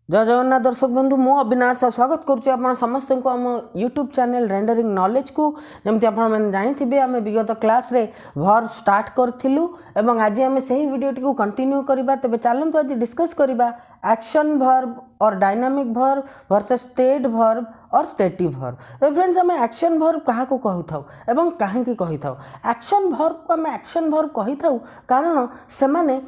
जय जगन्नाथ दर्शक बंधु मु अविनाश स्वागत करुच्ची आप समस्त को आम यूट्यूब चैनल रेंडरिंग नॉलेज को जमती आप जानी आम विगत क्लास रे भर स्टार्ट करूँ एवं आज आम से ही वीडियो टी कंटिन्यू करवा तेज चलतु आज डिस्कस करवा एक्शन भर्ब और dynamic verb versus state verb और स्टेटिव भर्ब। तो फ्रेंड्स आम एक्शन भर्ब क्या कही था एवं कहीं कही था एक्शन भर्ब को आम एक्शन भर्ब कही था कारण से माने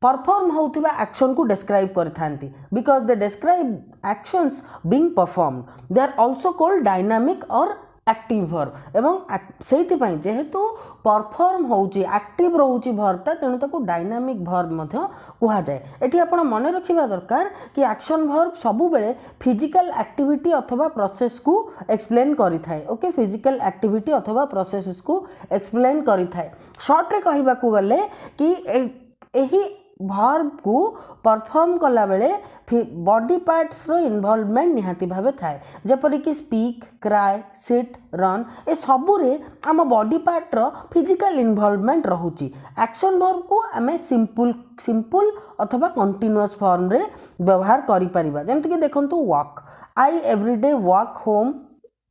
परफॉर्म होता एक्शन को डिस्क्राइब करथांती because they describe actions being performed they are also called dynamic or active verb एवं से जेहेतु परफॉर्म होची एक्टिव रोची भर्बटा तेणु ताको डायनामिक भर्ब मध्य कहा जाए। एठी आपण मन रखिबा दरकार कि एक्शन भर्ब सबु बेले फिजिकल एक्टिविटी अथवा प्रोसेस को एक्सप्लेन करि थाए। ओके, फिजिकल एक्टिविटी अथवा प्रोसेस को एक्सप्लेन करि थाए। शॉर्ट रे कहिबा को गले कि एही भर्ब को परफॉर्म कला बेले बॉडी पार्ट्स रो इन्वॉल्वमेंट निहाती भावे थाए जेपरि कि स्पीक, क्राई, सिट, रन ए सबु रे आम बॉडी पार्ट रो फिजिकल इन्वॉल्वमेंट रहुची। एक्शन भर्ब को आमे सिंपल अथवा कंटीन्यूअस फॉर्म रे व्यवहार करि परिबा। जेमति कि देखंतु walk, I everyday walk home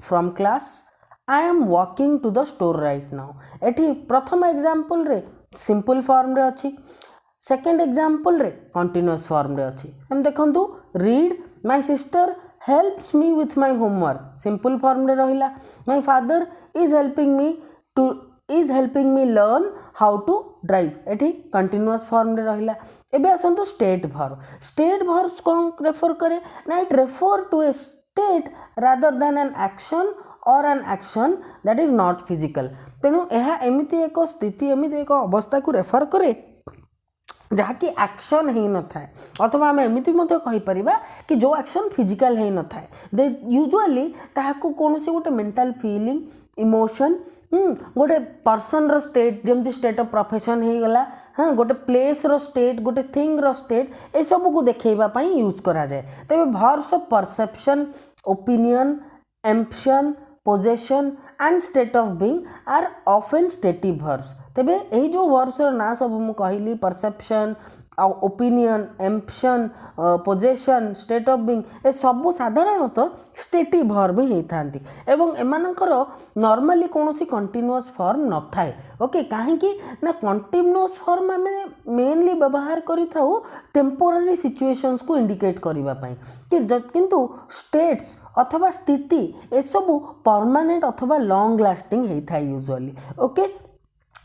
from class, I am walking to the store right now. एठी प्रथम एग्जांपल रे सिंपल फॉर्म रे अछि, सेकेंड एग्जांपल रे कंटीन्यूअस फॉर्म रे अछि। हम देखंतु read my sister helps me with my homework, simple form रे रहिला। My father is helping me learn how to drive, एठी कंटीन्यूअस फॉर्म रे रहिला। एबे आसंतु स्टेट भर्ब। स्टेट भर्ब्स कोन रेफर करे ना, it refer to a state rather than an action or an action that is not physical. तेणु यह एमिति एक स्थिति एमिति एक अवस्था को रेफर करे जहाँकि एक्शन ही न थाए अथवा आम एमती कहीपर कि जो एक्शन फिजिकल ही न थाए। दे यूजुअली ताहाको कौन से गोटे मेंटल फीलिंग इमोशन गोटे पर्सन रो स्टेट जमती स्टेट ऑफ प्रोफेशन हो गला, हाँ गोटे प्लेस रो स्टेट गोटे थिंग रो स्टेट ए सब को देखैबा पई यूज करा जाए। तबे verbs of perception, opinion, emotion, possession and state of being are often stative verbs. तेबे यही जो वर्ब्स ना सब मु कहली perception, opinion, emotion, possession, state of being ए सब साधारणतः स्टेटिव भर्ब ही थांती एवं एमानकर नॉर्मली कोनोसी कंटीन्यूअस फॉर्म न थाए। ओके, काहे कि ना कंटीन्यूअस फॉर्म आमे मेनली व्यवहार करि थाउ टेम्पोररी सिचुएशंस को इंडिकेट करिवा पई किंतु स्टेट्स अथवा स्थिति ए सब परमानेंट अथवा लॉन्ग लास्टिंग हे थाए यूजुअली। ओके,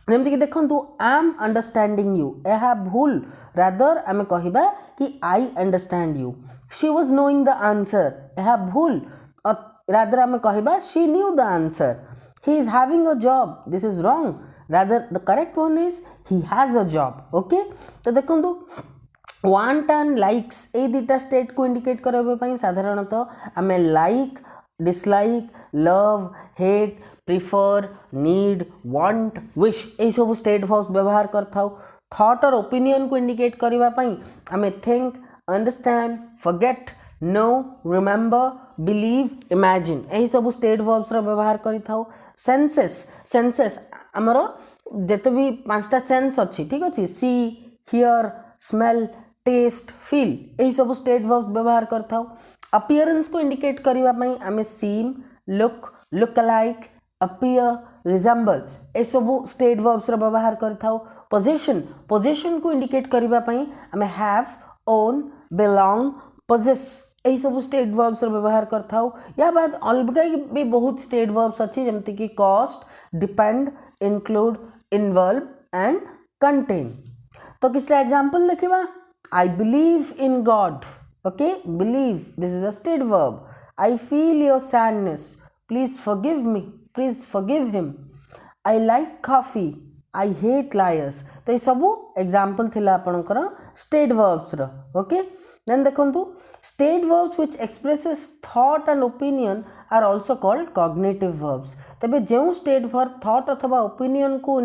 जमती कि देखंतु आई एम अंडरस्टैंडिंग यू, यह भूल रादर आमे कहिबा कि I understand you. She was knowing the answer, यह भूल रादर आमे कहिबा she knew the answer. He is having a job, this is wrong, rather the correct one is he has a job. Okay, तो देखंतु want and likes ए दुटा state को indicate करबे पई साधारणतः आमे like, dislike, love, hate, prefer, need, want, wish यही सब स्टेट भर्ब्स व्यवहार करथाउ। थॉट और ओपिनियन को इंडिकेट करबा पई आमे think, understand, forget, know, remember, believe, imagine यही सब स्टेट भर्ब्स रो व्यवहार करिथाउ। सेंसेस हमरो जते भी पांचटा सेंस अछि, ठीक अछि, सी, हियर, स्मेल, टेस्ट, फील यही सब स्टेट भर्ब्स व्यवहार करथाउ। अपीयरेंस को इंडिकेट करबा पई आमे seem, look, look alike, appear, resemble ए सब स्टेट भर्ब्स रो व्यवहार करथाउ। पोजीशन को इंडिकेट करबा पई हमें हैव, ओन, बिलोंग, पोजेस यही सब स्टेट भर्ब्स रो व्यवहार करथाउ। या बाद अलगा भी बहुत स्टेट भर्ब्स अछि जेमति कि cost, depend, include, involve and contain. तो किसका एग्जांपल देखिबा, I believe in God. Okay, believe this is a state verb. I feel your sadness, please forgive me, please forgive him. I like coffee, I hate liars. तो ये सब example थिला आपनकर state verbs रो। Okay, then देखंतु state verbs which expresses thought and opinion are also called cognitive verbs. तबे जेउ state verb thought अथवा ओपिनियन को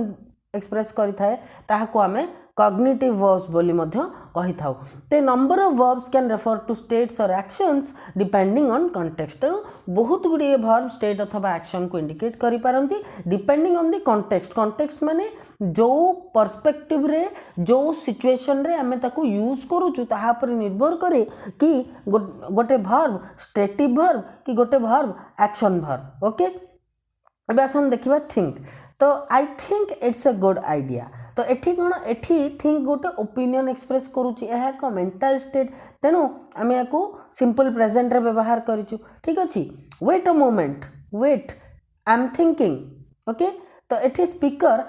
एक्सप्रेस करि थाए ताहाको हमें cognitive verbs बोली मध्य कही थाउ ते number of verbs can refer to states or actions depending on context तेणु बहुत गुड़े verb state अथवा action को indicate करि पारंती depending on the context माने जो perspective रे जो situation रे हमें ताको use करूछु ताहा पर निर्भर करे कि गोटे verb stative verb कि गोटे verb action verb ओके अब आसन देखिबा think तो I think it's a good idea तो एठी कोन एठी थिंक गोटे ओपिनियन एक्सप्रेस करूची एहा को मेंटल स्टेट तेनु आमे याकू सिंपल प्रेजेंट रे व्यवहार करिचु ठीक अछि wait a moment wait I am thinking okay तो एठी स्पीकर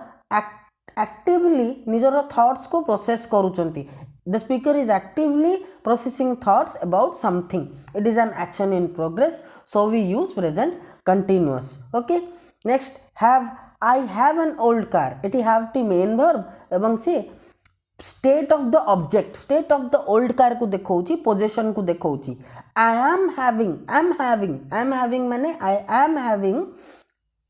एक्टिवली निजर थॉट्स को प्रोसेस करूचंती the speaker is actively processing thoughts about something it is an action in progress so we use present continuous okay next have I have an old car एटी have टी main verb एवं सी state of the old car को देखौची position को देखौची I am having माने I am having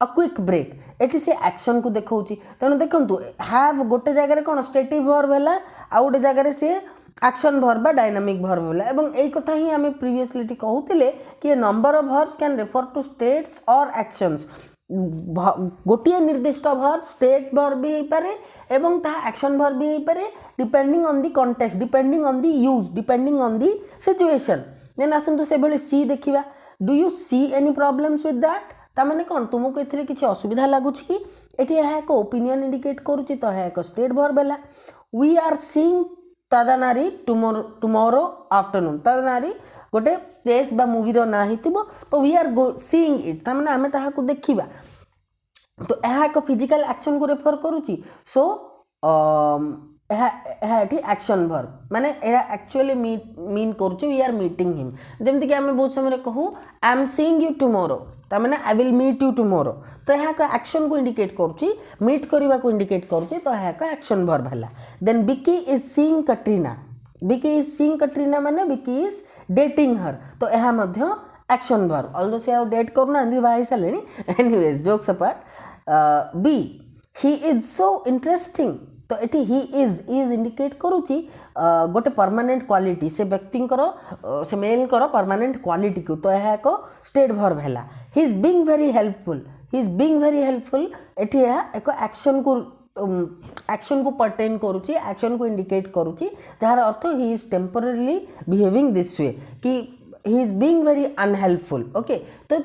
a quick break eighty से action को देखौची तेणु देखंतु have गोटे जगह रे कोन स्टेटिव verb हैला आ गोटे जगह रे से एक्शन verb बा डायनामिक verb होला एवं एई कथा ही हमें प्रीवियसली कहउतिले कि number of verbs can refer to states or actions गोटे निर्दिष्ट verb स्टेट verb भी हो पारे एवं ता एक्शन verb भी हो पारे depending on the context depending on the use depending on the situation then आसंतु से बेले सी देखिबा do you see any problems with that ता माने कोन तुमको एथिरे किछि असुविधा लागुछि कि एठी एहा एक ओपिनियन इंडिकेट करूछि तो एहा एक स्टेट verb हैला वी आर सीइंग तदानारी टुमारो आफ्टरनून तदानारी गोटे प्लेस बा मूवी रो ना हितिबो तो वी आर सीइंग इट त माने हमें ताहा को देखिबा तो एहा एक फिजिकल एक्शन को रेफर करूची सो एहा एठी एक्शन वर्ब माने एरा एक्चुअली मीन करूची वी आर मीटिंग हिम जेमति कि हमें बहुत समय कहू I am seeing you tomorrow त माने I will meet you tomorrow तो एहा का एक्शन को इंडिकेट करूची मीट करबा को इंडिकेट करूची तो एहा का एक्शन वर्ब हला then Vicky is seeing Katrina माने बिकी इज डेटिंग हर तो यह मध्य एक्शन वर्ब ऑल्दो से डेट करना अंदी भाई साले एनीवेज जोक्स अपार्ट बी ही इज सो इंटरेस्टिंग तो एटी ही इज इंडिकेट करूची गोटे परमानेंट क्वालिटी से व्यक्ति से मेल कर परमानेंट क्वालिटी को तो यह एक स्टेट वर्ब हैला he is being very helpful एटी एक एक्शन को पर्टेन करूची एक्शन को इंडिकेट करूची जहार अर्थ he is temporarily behaving this way कि he is being very unhelpful okay तो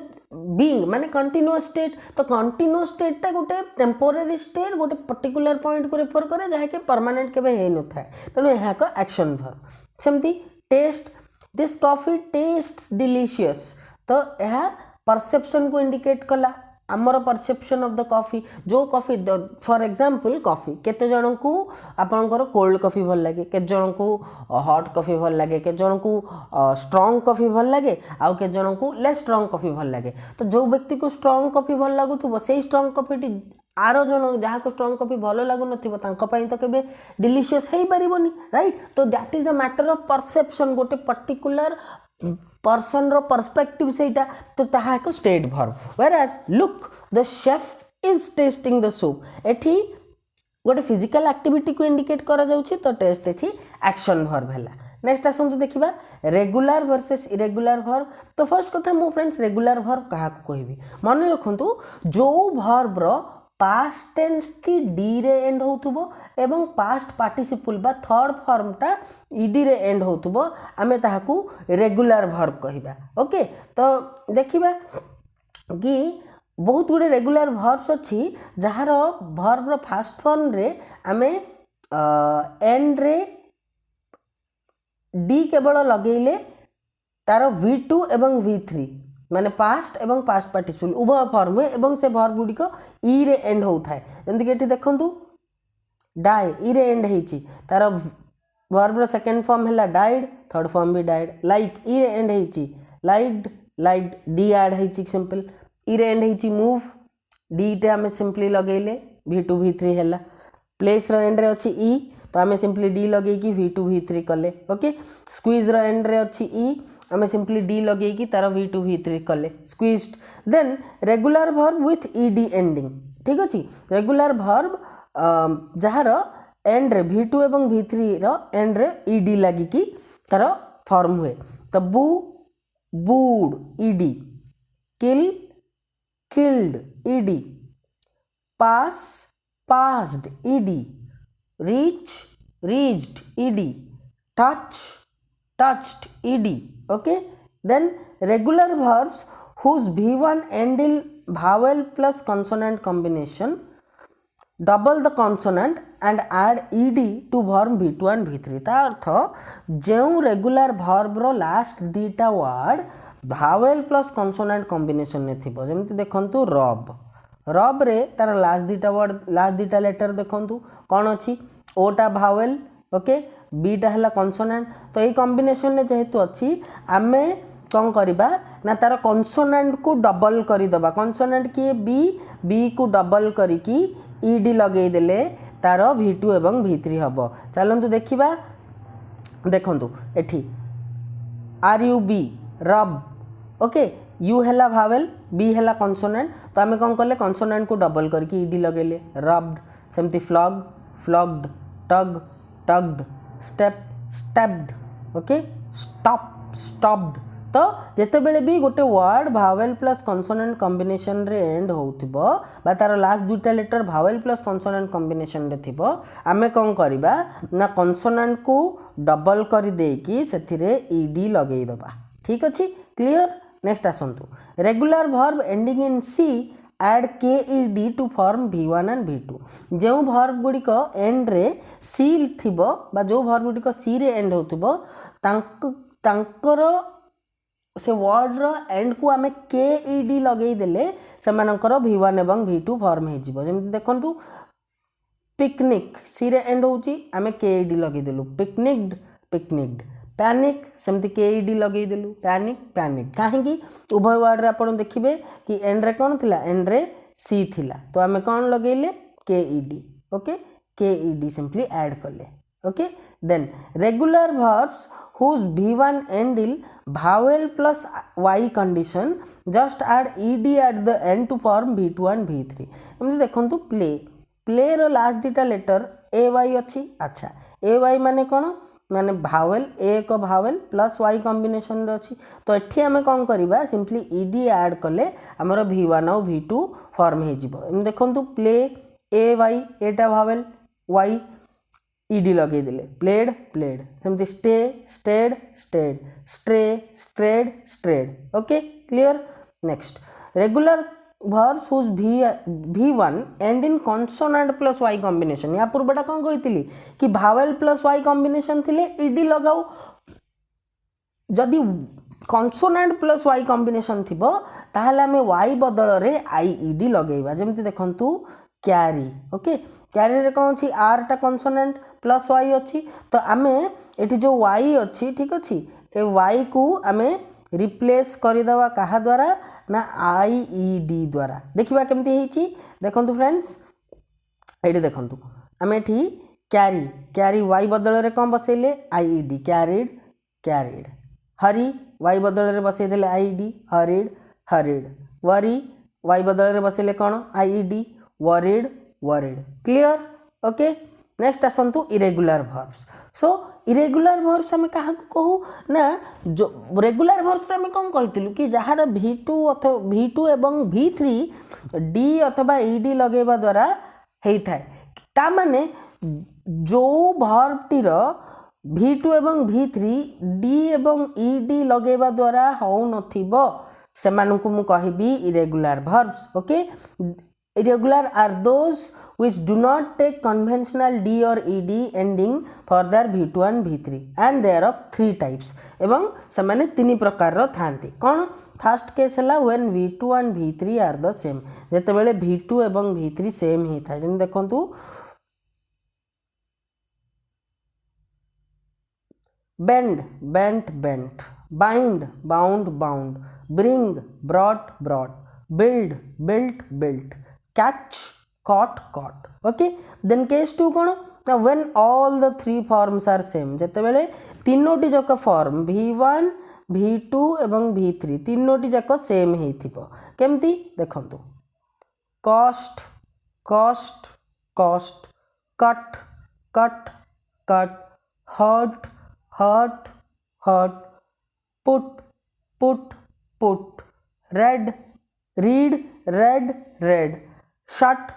बीइंग माने कंटीन्यूअस स्टेट तो कंटीन्यूअस स्टेट ता गोटे टेम्पररी स्टेट गोटे पर्टिकुलर पॉइंट को रेफर करे जहा के परमानेंट केबे हे न थाए तनो यहा को एक्शन वर्ब सेमती taste this coffee tastes delicious तो यह परसेप्शन को इंडिकेट कला आमर परसेप्शन ऑफ द कॉफी जो कॉफी फॉर एग्जांपल कॉफी केते जन को आपनकर कोल्ड कॉफी भल लागे के जन को हॉट कॉफी भल लागे के जन को स्ट्रांग कॉफी भल लागे आउ के जन को लेस स्ट्रांग कॉफी भल लागे तो जो व्यक्ति को स्ट्रांग कॉफी भल लागुथबो सेही स्ट्रांग कॉफी टी आरो जन जहाँ को स्ट्रांग कॉफी भल लागु नथिबो तांको पई तो केबे डिलीशियस हेई परिबोनी राइट तो that is a matter of perception गोटे पर्टिकुलर पर्सन रो पर्सपेक्टिव सेटा तो ताहा को state verb whereas look the chef is testing the soup एठी गोटे फिजिकल एक्टिविटी को इंडिकेट करा जाउची तो टेस्ट एठी एक्शन वर्ब हैला नेक्स्ट आसंतु देखिबा रेगुलर वर्सेस इरेगुलर वर्ब तो फर्स्ट कथा मो फ्रेंड्स रेगुलर वर्ब कहा को कहबी मन रखंतु जो वर्ब रो पास्ट टेंस की डी रे एंड होथुबो एवं पास्ट पार्टिसिपल बा थर्ड फॉर्म टा ईडी रे एंड होथुबो आमे ताहाकू रेगुलर वर्ब कहिबा ओके तो देखिबा कि बहुत गुडे रेगुलर वर्ब्स अछि जहार वर्ब रो फर्स्ट फॉर्म रे आमे एंड रे डी केवल लगेले तार V2 एवं V3 माने पास्ट एवं पास्ट पार्टिसिपल उभय फॉर्म एवं से वर्ब गुडी को ई रे एंड होथाय जंती केटी देखंतु डाई ई रे एंड हेची तार वर्ब रो सेकंड फॉर्म हैला डाइड थर्ड फॉर्म भी डाइड लाइक ई रे एंड हेची लाइक्ड डी ऐड हेची सिंपल ई रे एंड हेची मूव डी टे हमें सिंपली लगेले V2 V3 हैला प्लेस रो एंड रे अछि ई तो आम सिंपली डी लगे V2 V3 कले ओके स्क्वीज रो एंड रे अच्छी ई आम सिंपली डी लगे तार V2 V3 कले squeezed then regular verb with e d ending ठीक अच्छे रेगुलर वर्ब जार एंड रे V2 एवं V3 रो एंड रे ईडी लगी कि तार फॉर्म हुए। तो बू बूड ED, kill killed ED, pass passed ed, reach reached ed, touch touched ed. Okay, then regular verbs whose v1 end in vowel plus consonant combination, double the consonant and add ed to verb v2 and v3। ता अर्थ जो regular verb रो last दीटा word vowel plus consonant combination ने थिबो, जेमति देखंतु rub, rub रे तार लास्ट दीटा वर्ड लास्ट दीटा लेटर देखंतु कौन अच्छी, ओटा भावेल ओके, बीटा है कॉन्सोनेंट। तो ये कॉम्बिनेशन ने जेहेतु अच्छी आमे कौन करिबा ना तार कॉन्सोनेंट को डबल करिदबा, कॉन्सोनेंट किए बी को डबल करिकी ईडी लगेई देले तार v2 एवं v3 हबो। चलंतु देखिबा, देखंतु एठी आर यू बी रब ओके, यू हैला भावेल बी हैला कॉन्सोनेंट, तो आमे कौन कले कॉन्सोनेंट को डबल करके ईडी लगेले रब्ड। सेमती flog flogged, tug tugged, step stepped okay, stop stopped. तो जेते बेले भी गोटे word vowel plus consonant combination रे एंड होउथिबो बा तार लास्ट दुटा letter vowel plus consonant combination रे थिबो, आमे कौन करिबा ना कॉन्सोनेंट को डबल कर देकी सेथिरे ईडी लगेई दबा। ठीक अछि, क्लियर। नेक्स्ट आसंतु, regular verb ending in C add के ई D to form v1 and v2। जो वर्ब गुड़िक एंड रे सी थिबो बा जो वर्ब गुड़िक सी रे एंड होथिबो तांकर से वर्ड रो एंड को आमे के ई डी लगेई देले सेमानकर v1 एवं v2 फॉर्म हे जिवो। जेमति देखंतु पिकनिक सी रे एंड होची आमे के ई डी लगेई देलु, पिकनिक्ड पिकनिक्ड, पैनिक सेमती के ई डी लगेई देलु, पैनिक पैनिक। काहेकि उभय वर्ड रे आपण देखिबे कि एंड रे कोन थिला, एंड रे सी थिला, तो आमे कोन लगेइले के ई डी ओके, के ई डी सिंपली ऐड करले okay. Then regular verbs whose v1 end in vowel plus y condition just add ed at the end to form v2 and v3। एमती देखंतु प्ले, प्ले रो लास्ट दीटा letter A Y अच्छी, अच्छा ए Y माने कोन माने vowel, ए को vowel plus Y combination रे अच्छी, तो एठी आमे कोन करिबा सिंपली ईडी ऐड कले हमर v1 और v2 फॉर्म हे जिवो। एम देखंतु प्ले ए वाई, एटा भावेल वाई ईडी लगे देले, प्लेड प्लेड, सेमती stay stayed stayed, stray strayed strayed okay, clear. Next, regular verbs whose v1 end in consonant plus y combination। या पूर्वटा कौन कही कि भावेल प्लस y कॉम्बिनेशन थिले ईडी लगाओ, जदि कॉन्सोनेंट प्लस y कॉम्बिनेशन थिबो ताहले हमें y बदल रे आईईडी लगेइबा। जेमति देखंतु क्यारी ओके, क्यारी रे कौन अछि आर टा कॉन्सोनेंट प्लस y अच्छी, तो आमे एठी जो y अच्छी ठीक अच्छी ए y को आमे रिप्लेस करदवा कहा द्वारा ना आईईडी द्वारा। देखिबा केमती हेची, देखंतु फ्रेंड्स एठी देखंतु आमे एठी क्यारी क्यारी y बदल रे कौन बसैले आईईडी, क्यारीड क्यारीड, हरी y बदल रे बसै देले IED, hurried hurried, worry y बदल रे बसैले कौन IED, worried worried, clear okay. Next आसंतु irregular verbs। So irregular verbs आमे काहा कहू ना, जो रेगुलर verbs आमे कोन कहितलु कि जहार v2 अथवा v2 एवं v3 d अथवा ed लगेबा द्वारा हेई थाए, ता माने जो verb टीर v2 एवं v3 d एवं ed लगेबा द्वारा हो नथिबो सेमानकु मु कहिबी irregular verbs okay. Irregular are those which do not take conventional d or ed ending for their v2 and v3 and they are of three types। एवं समाने तीन प्रकार रो थांती कौन, फर्स्ट केस है when v2 and v3 are the same, जेते बेले v2 एवं v3 same ही था। जेन देखंतु bend bent bent, bind bound bound, bring brought brought, build built built, catch caught caught okay। then case 2 कोन ना when all the three forms are same, जेते बेले तीनोटी जक form v1 v2 एवं v3 तीनोटी जक same हे थिबो। केमती देखंतु cost cost cost, cut cut cut, hurt hurt hurt, put put, read read read, shut.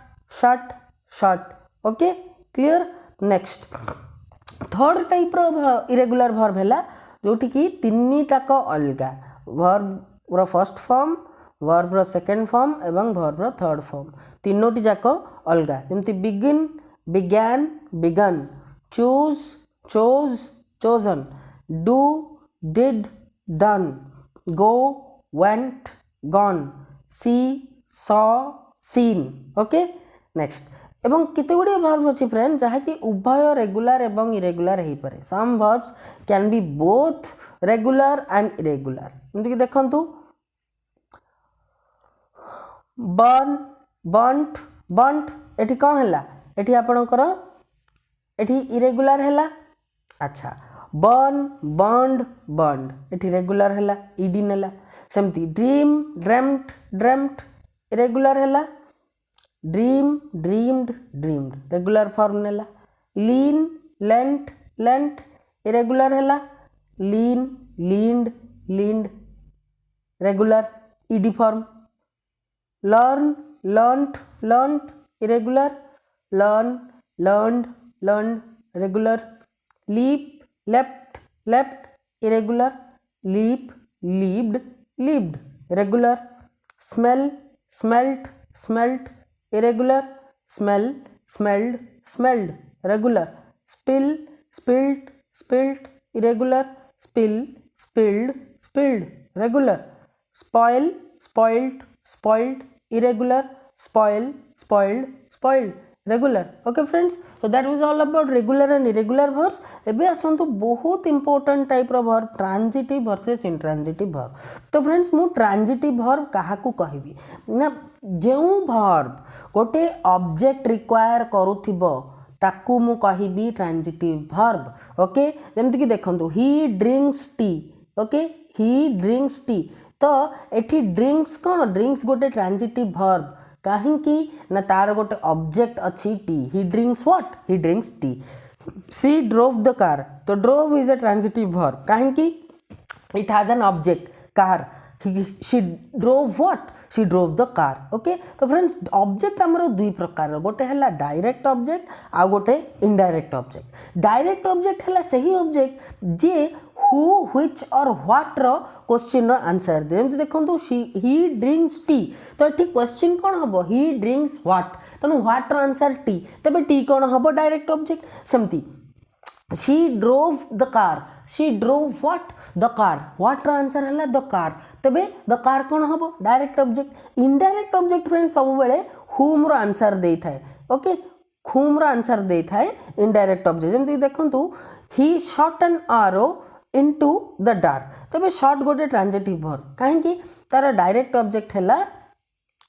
Okay, clear? Next, third type irregular verb है जोटि कि तीन टाक अलग verb first form, verb second form एवं वर्ब थर्ड फॉर्म, तीनोटी जाक अलग, जमती begin began begun, choose chose chosen, do did done, go went gone, see saw seen. Okay, next, एवं केते गुड़िए वर्ब अच्छी फ्रेंड जहाँकि उभय रेगुलर एवं इरेगुलर हो पारे। Some verbs can be both regular and irregular. जमती देखंतु बर्न बंट बंट, एठी कौन है, एठी आपणकर एठी इरेगुलर है। अच्छा, बर्न बर्नड बर्नड, एठी रेगुलर है, ईडी नेला। सेमती ड्रीम ड्रेम्ट ड्रेम्ट, इरेगुलर है। Dream dreamed dreamed, regular form नेला। लीन लेंट लेंट, इरेगुलर है। Lean leaned leaned, regular, ED form. Learn learnt learnt, irregular. Learn learned learned, regular. Leap leapt leapt, irregular. Leap leaped leaped, regular. Smell smelt smelt, irregular. Smell smelled smelled, regular. Spill spilt spilt, irregular. Spill spilled spilled, regular. Spoil spoilt spoilt, irregular. Spoil spoiled spoiled, regular. Okay friends, so that was all about regular and irregular verbs. एबे आसंतु बहुत important type रो verb, transitive versus intransitive verb. तो friends मु transitive verb काहाकू कहबी ना, जेउ वर्ब गोटे ऑब्जेक्ट रिक्वायर करूथिबो ताकू मु कहबी ट्रांजिटिव वर्ब। ओके, जेमति कि देखंतु he drinks tea. Okay, he drinks tea, तो एठी ड्रिंक्स कोन, ड्रिंक्स गोटे ट्रांजिटिव वर्ब। कहीं ना तार गोटे ऑब्जेक्ट अच्छी tea, he drinks what, he drinks tea. She drove the car, तो drove is a transitive verb, कहीं it has an object car. She drove what, she drove the car. Okay, तो friends object हमरो दुई प्रकार, गोटे है direct object आ गोटे indirect object. Direct object है सही ऑब्जेक्ट जे हु व्हिच और व्हाट रो क्वेश्चन रो आंसर दे। जेमति देखंतु ही ड्रिंक्स टी, तो एठी क्वेश्चन कोन हबो, ही ड्रिंक्स व्हाट, तनु व्हाट रो आंसर टी, तबे टी कोन हबो, डायरेक्ट ऑब्जेक्ट। सेमति she drove the car, she drove what, the car, what रो आंसर है the car, तबे the car कोन हबो, direct object. Indirect object friends सब बेले whom रो आंसर देई थाए। ओके, whom रो आंसर देई थाए इनडायरेक्ट ऑब्जेक्ट। जेमति देखंतु he shot an arrow into the dark, तबे shot गोटे ट्रांजिटिव वर्ब, काहे कि तार डायरेक्ट ऑब्जेक्ट हैला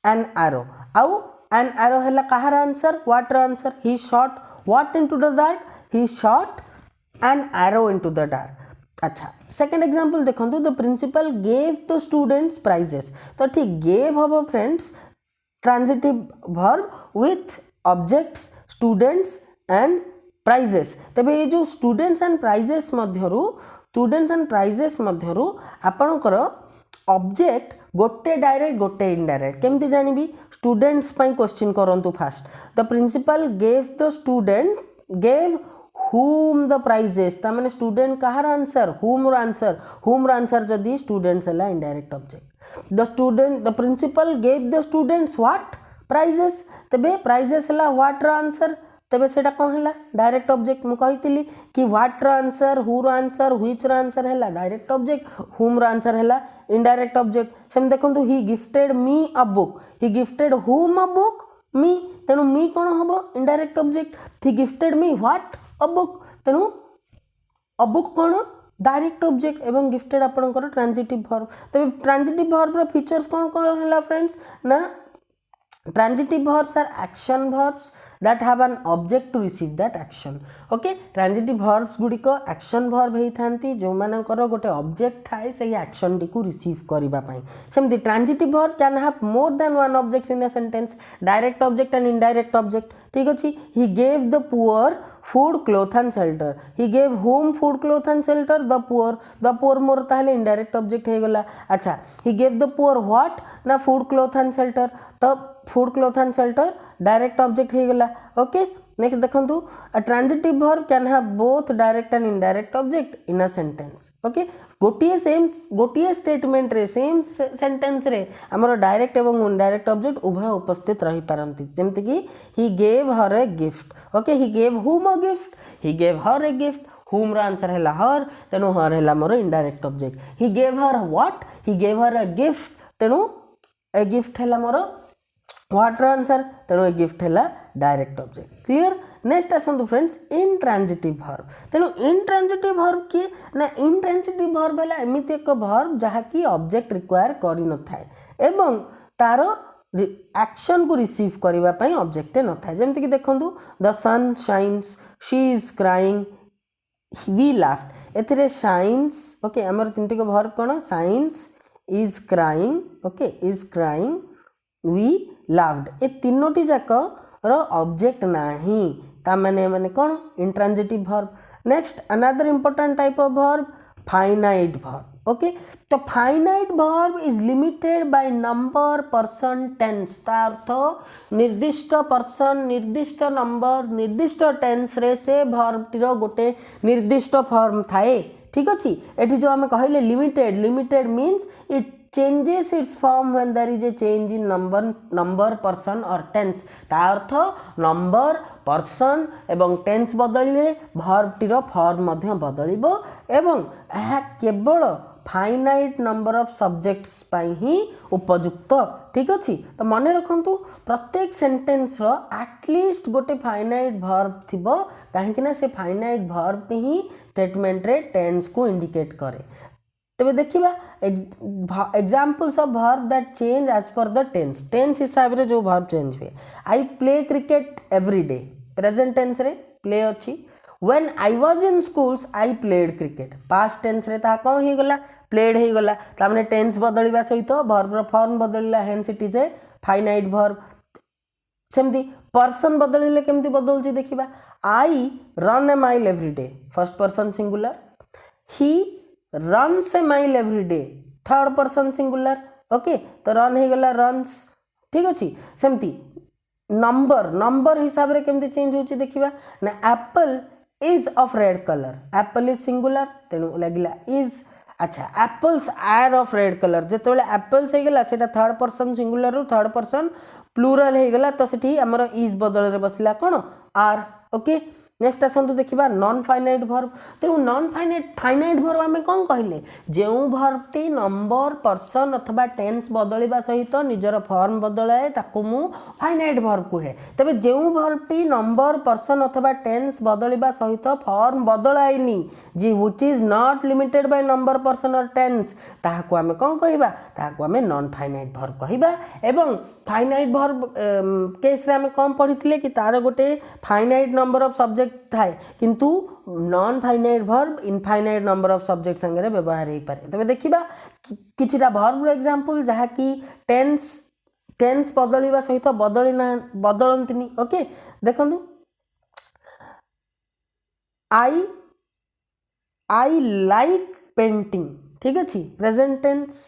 an arrow, आउ an arrow हैला कहार आंसर, what रो answer. he shot what into the dark, he shot an arrow into the dark। अच्छा, सेकेंड एग्जांपल देखंतु the principal gave the students prizes, तो ठीक गेव हबो friends transitive verb with objects students and prizes. तबे ये जो students and prizes मध्यरु, students and prizes मध्यरु आपनकर ऑब्जेक्ट गोटे डायरेक्ट गोटे इनडायरेक्ट, केमती जानिबी, स्टूडेंट्स पई क्वेश्चन करंतु first. The principal gave the student, gave whom the prizes, ता माने स्टूडेंट कहार आंसर, whom रो आंसर, whom रो आंसर जदी स्टूडेंट्स हला indirect object. The principal gave the students what, prizes, तबे प्राइजेस हला व्हाट रो आंसर, तबे सेटा कोन हला, डायरेक्ट ऑब्जेक्ट। मु कहितली कि व्हाट रो आंसर, हु रो आंसर, व्हिच रो आंसर हला डायरेक्ट ऑब्जेक्ट, whom रो आंसर हला इनडायरेक्ट ऑब्जेक्ट। सेम देखंतु he gifted me a book, he gifted whom a book, me, तेनु मी कोन हबो, indirect object. He gifted me what, a book, तेणु अ बुक कौन, डायरेक्ट ऑब्जेक्ट एवं गिफ्टेड आपनकर ट्रांजिटिव वर्ब। तबे ट्रांजिटिव वर्ब रो फीचर्स कौन कौन हैला फ्रेंड्स ना, transitive verbs are action verbs that have an object to receive that action। Okay, transitive verbs गुडी को एक्शन वर्ब हेई थांती जो मानकर गोटे ऑब्जेक्ट थाए सही एक्शन टी को रिसीव करिबा पई। सेमती transitive verb can have more than one objects in the sentence, direct object and indirect object. ठीक अछि, he gave the poor food cloth and shelter he gave whom food cloth and shelter the poor मोर ताहले indirect object हे गला अच्छा he gave the poor what ना food cloth and shelter तो food cloth and shelter direct object हे गला okay next देखंतु a transitive verb can have both direct and indirect object in a sentence okay गोटिए statement रे same sentence रे हमर direct एवं indirect object उभय उपस्थित रही पारंती जेमति कि he gave her a gift okay he gave whom a gift he gave her a gift whom रा आंसर हैला हर तेनु हर हैला मोर indirect object he gave her what he gave her a gift तेनु a gift हैला मोर what रा answer तेनु ए गिफ्ट हैला डायरेक्ट ऑब्जेक्ट क्लियर नेक्स्ट आसतु फ्रेंड्स इंट्रांजिटिव वर्ब तेणु इंट्रांजिटिव वर्ब किए ना इंट्रांजिटिव वर्ब है एमती एक वर्ब जहाँकि ऑब्जेक्ट रिक्वायर कर न थाए एवं तार एक्शन को रिसीव करने ऑब्जेक्ट न थाए जमती कि देखंतु the sun shines she is crying we laughed एथिरे शाइन्स ओके हमर तीन टिक वर्ब कोन shines is crying okay is crying we laughed ए तीनोटी जाक ऑब्जेक्ट नाही तामाने माने कौन intransitive verb next another important type of verb finite verb okay तो finite verb is limited by number person tense ता अर्थ निर्दिष्ट पर्सन निर्दिष्ट नंबर निर्दिष्ट टेंस रे से वर्ब टिरो गोटे निर्दिष्ट फॉर्म थाए ठीक अछि एठी जो हमें कहले limited means it changes its form when there is a change in number person or tense ता अर्थ नंबर पर्सन एवं टेंस बदलिले वर्ब टिर फॉर्म मध्य बदलिबो एवं यह केवल फाइनाइट नंबर ऑफ सब्जेक्ट्स पाई ही उपयुक्त ठीक अछि तो मन रखंतु प्रत्येक सेंटेंस रो एटलीस्ट गोटे फाइनाइट वर्ब थिबो काहे कि ना से फाइनाइट वर्ब ही स्टेटमेंट रे टेंस को इंडिकेट करे तबे देखिबा examples of verb that change as per the tense हिसाब रे जो वर्ब चेंज हुए I play cricket every day present tense रे प्ले अछि when I was in schools I played cricket past tense रे ता कोन ही गला प्लेड ही गला ता माने टेंस बदलिबा सहित वर्ब रो फॉर्म बदलिला hence it is a finite verb सेमती पर्सन बदलिले केमती बदलची देखिबा I run a mile every day first person singular he runs a mile every day third person singular okay तो रन हो गला रन्स ठीक अच्छे सेमती नंबर हिसाब रे केमती चेंज होची देखिबा ना apple is of red colour apple is singular तेणु लगिला इज अच्छा apples are of red colour जेतेबेले एप्पल्स हो गला सेटा थर्ड पर्सन सिंगुलर रु थर्ड पर्सन प्लूरल हो गला तो सेठी हमर इज बदल रे बसला कोन आर ओके नेक्स्ट आसतु देखिबा नॉन फाइनाइट वर्ब तेणु नॉन फाइनाइट वर्ब आम कौन कहले जो वर्बटी नंबर पर्सन अथवा टेंस बदलिबा सहित निजर फॉर्म बदलाए ताकू मु फाइनाइट वर्ब कहे तबे जो वर्बटी नंबर पर्सन अथवा टेंस बदलिबा सहित फॉर्म बदलाएनी जी which is not limited by number person or tense ताहाकू आम कौन कहबा ताहाकू आम नॉन फाइनाइट वर्ब कहबा एवं फाइनाइट वर्ब केस रे आम कौन पढ़िथिले कि तार गोटे फाइनाइट नंबर ऑफ सब्जेक्ट थाए किंतु non finite verb infinite number of subject संगे व्यवहार हो पारे तबे देखिबा किछिटा वर्ब रो एग्जांपल जहा कि टेंस बदलिबा सहित बदलंतिनी ओके देखंतु आई लाइक पेंटिंग ठीक अछि present tense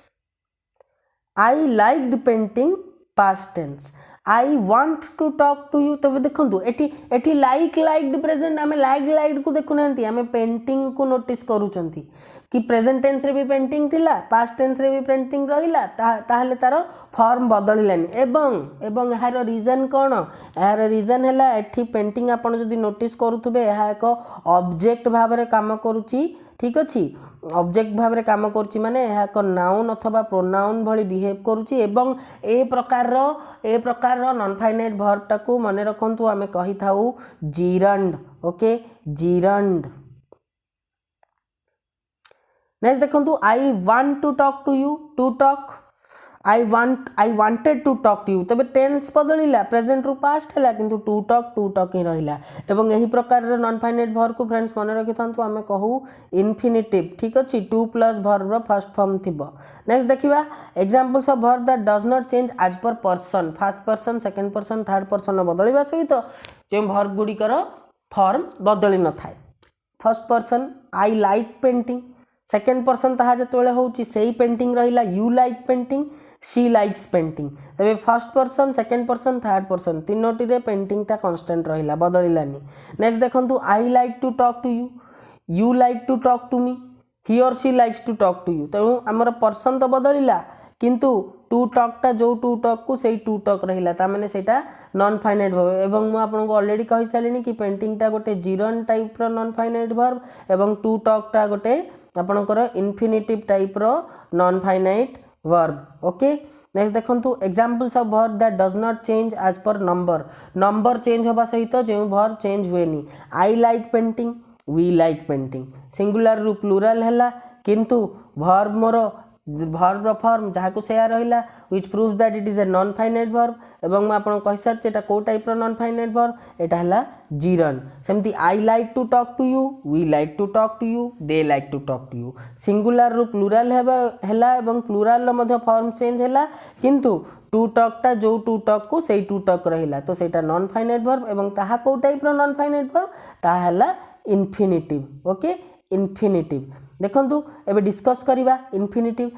I liked painting past tense I want to talk to you तब देखंतु एठी लाइक्ड प्रेजेंट आमे लाइक्ड को देखु नांती आमे पेंटिंग को नोटिस करूचंती कि प्रेजेंट टेंस रे भी पेंटिंग थिला पास्ट टेंस रे भी पेंटिंग रहिला ताहले तार फॉर्म बदलिलानी एवं यार रीजन कौन यार रीजन है एठी पेंटिंग आपन जदि नोटिस करूथबे यह एक ऑब्जेक्ट भाव रे काम करूची ठीक अछि ऑब्जेक्ट भाव रे काम करूची माने यह एक नाउन अथवा प्रोनाउन भली बिहेव करूची एवं ए प्रकार रो नॉन फाइनाइट वर्ब टाकू माने रखंतु आमे कहि थाउ जीरंड ओके जीरंड नेक्स्ट देखंतु I want to talk to you to talk I wanted to talk to you तबे टेंस बदलिला प्रेजेंट रु पास्ट हला किंतु टू टॉक ही रहिला एवं एही प्रकार रो नॉन फाइनाइट वर्ब को फ्रेंड्स मन रखि थांतु आमे कहू इन्फिनिटिव ठीक अछि टू प्लस वर्ब रो फर्स्ट फॉर्म थिबो नेक्स्ट देखिबा examples of verb that does not change as पर person first person second person third person बदलिबा सहित जे वर्ब गुडी कर फॉर्म बदली न थाए first person I like painting second person ताहा जेतेबेले होउची सेही पेंटिंग रहिला you like painting she likes painting तबे first person second person third person तीनोटी रे पेंटिंग टा कांस्टेंट रहिला बदलिलानी नेक्स्ट देखंतु I like to talk to you you like to talk to me he or she likes to talk to you तेणु आमर person तो बदलिला किंतु टू टॉकटा जो टू टॉक को सही टू टॉक रहिला ता माने सेटा नॉन फाइनाइट वर्ब एवं मु आपनको ऑलरेडी कहि सालिनी कि पेंटिंग टा गोटे जिरन टाइप रो नॉन फाइनाइट वर्ब एवं टू टॉकटा गोटे आपनकर इन्फिनिटिव टाइप रो non finite verb okay next देखंतु examples of verb that does not change as per number change होबा सहित जो वर्ब चेंज हुएनी I like painting we like painting singular रु प्लुरल हैला किंतु वर्ब मोर वर्ब रो फॉर्म जहा को सेया रहिला which proves that it is a non finite verb एवं मैं आपन कहि सार एटा को टाइप रो नॉन फाइनाइट वर्ब एटा हला जिरन सेमती I like to talk to you we like to talk to you they like to talk to you singular रु प्लुरल हैला एवं प्लुरल रो मध्ये फॉर्म चेंज हैला किंतु टू टॉक टा जो टू टॉक को सेही टू टॉक रहिला तो सेटा नॉन फाइनाइट वर्ब एवं ताहा को टाइप रो नॉन फाइनाइट वर्ब ताहा हला इन्फिनिटिव ओके इन्फिनिटिव देखंतु एबे डिस्कस करिबा इन्फिनिटिव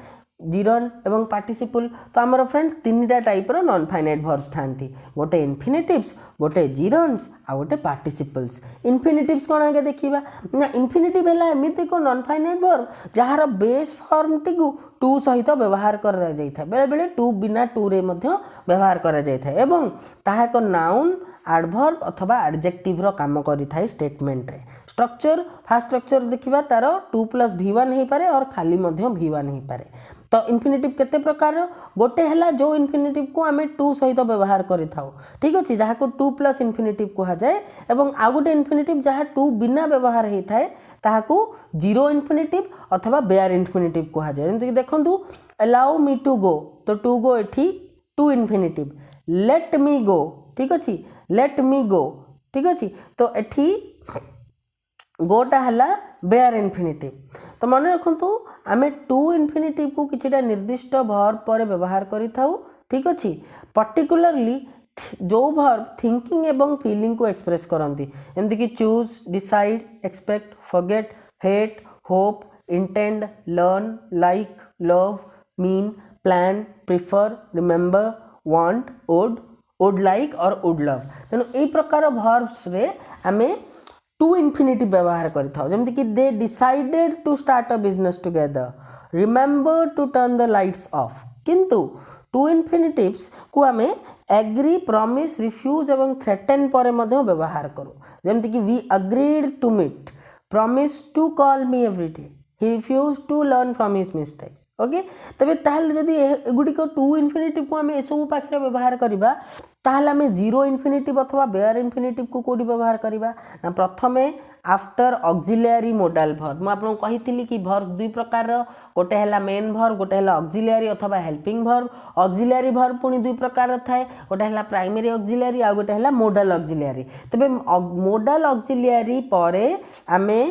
जिरन एवं पार्टिसिपल तो आमर फ्रेंड्स तीनटा टाइप रो नॉन फाइनाइट वर्ब्स थांती गोटे इन्फिनिटिव्स गोटे जिरन्स आ गोटे पार्टिसिपल्स इन्फिनिटिव्स कोन आगे देखिबा ना इन्फिनिटिव हैला एमिति को नॉन फाइनाइट वर्ब जहार बेस फॉर्म टिकु टू सहित व्यवहार करा जाय था बेले बेले टू बिना टू रे मध्य व्यवहार करा जाय था एवं ताहा को नाउन एडवर्ब अथवा एडजेक्टिव रो काम करि थाए स्टेटमेंट रे स्ट्रक्चर फास्ट स्ट्रक्चर देखिबा तारो 2 + v1 हे पारे और खाली मध्य v1 हे पारे तो इन्फिनिटिव केते प्रकार गोटे हैला जो इन्फिनिटिव को आमे टू सहित व्यवहार करि थाउ ठीक अछि जहा को 2 + इन्फिनिटिव को जाय एवं आ गोटे इन्फिनिटिव जहा टू बिना व्यवहार हे थाए ताहा को जीरो इन्फिनिटिव अथवा बेयर इन्फिनिटिव को जाय जेंति देखंतु अलाउ मी टू गो तो टू गो एठी टू इन्फिनिटिव लेट मी गो ठीक अछि लेट मी गो ठीक अछि तो एठी गोटा हला बेयर इन्फिनिटिव तो मन रखंतु आमे टू इन्फिनिटिव को किछिटा निर्दिष्ट वर्ब पर व्यवहार करि थाउ ठीक अछि पर्टिकुलरली जो वर्ब थिंकिंग एवं फीलिंग को एक्सप्रेस करंती एमति कि choose decide expect forget hate hope intend learn like love mean plan prefer remember want would like और वुड लव तेणु ए प्रकार वर्ब्स रे आमे टू इन्फिनिटिव व्यवहार करिथाउ जेमति कि they decided to start a business together remember to turn the lights off किंतु टू इन्फिनिटिव्स को आमे एग्री प्रॉमिस रिफ्यूज एवं थ्रेटन पर मध्ये व्यवहार करू जेमति कि we agreed to meet promise to call me every day he refused to learn from his mistakes okay तबे ताहले जदी एगुडी को टू इन्फिनिटिव को आमे एसबु पाखरे व्यवहार करिबा ताहले आमे जीरो इन्फिनिटिव अथवा बेयर इन्फिनिटिव को कोडी व्यवहार करिबा ना प्रथमे आफ्टर ऑक्सिलियरी मोडाल वर्ब म आपन कहितली कि वर्ब दुई प्रकार रो गोटे हैला मेन वर्ब गोटे हैला ऑक्सिलियरी अथवा हेल्पिंग वर्ब ऑक्सिलियरी वर्ब पुनी दुई प्रकार रो थाए गोटे हैला प्राइमरी ऑक्सिलियरी आ गोटे हैला मोडाल ऑक्सिलियरी तबे मोडाल ऑक्सिलियरी परे आमे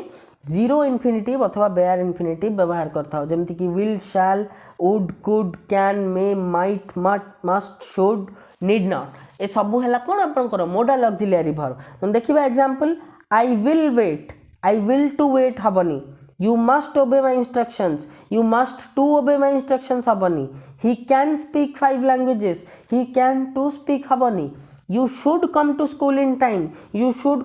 जीरो इन्फिनिटिव अथवा बेयर इन्फिनिटिव व्यवहार करता हो जेमति कि will shall would could can may might must should need not ए सबु हैला कोन आपनकर मोडाल ऑक्सिलियरी वर्ब तो देखिबा example I will to wait हबनी you must obey my instructions you must to obey my instructions हबनी he can speak 5 languages he can to speak हबनी you should come to school in time you should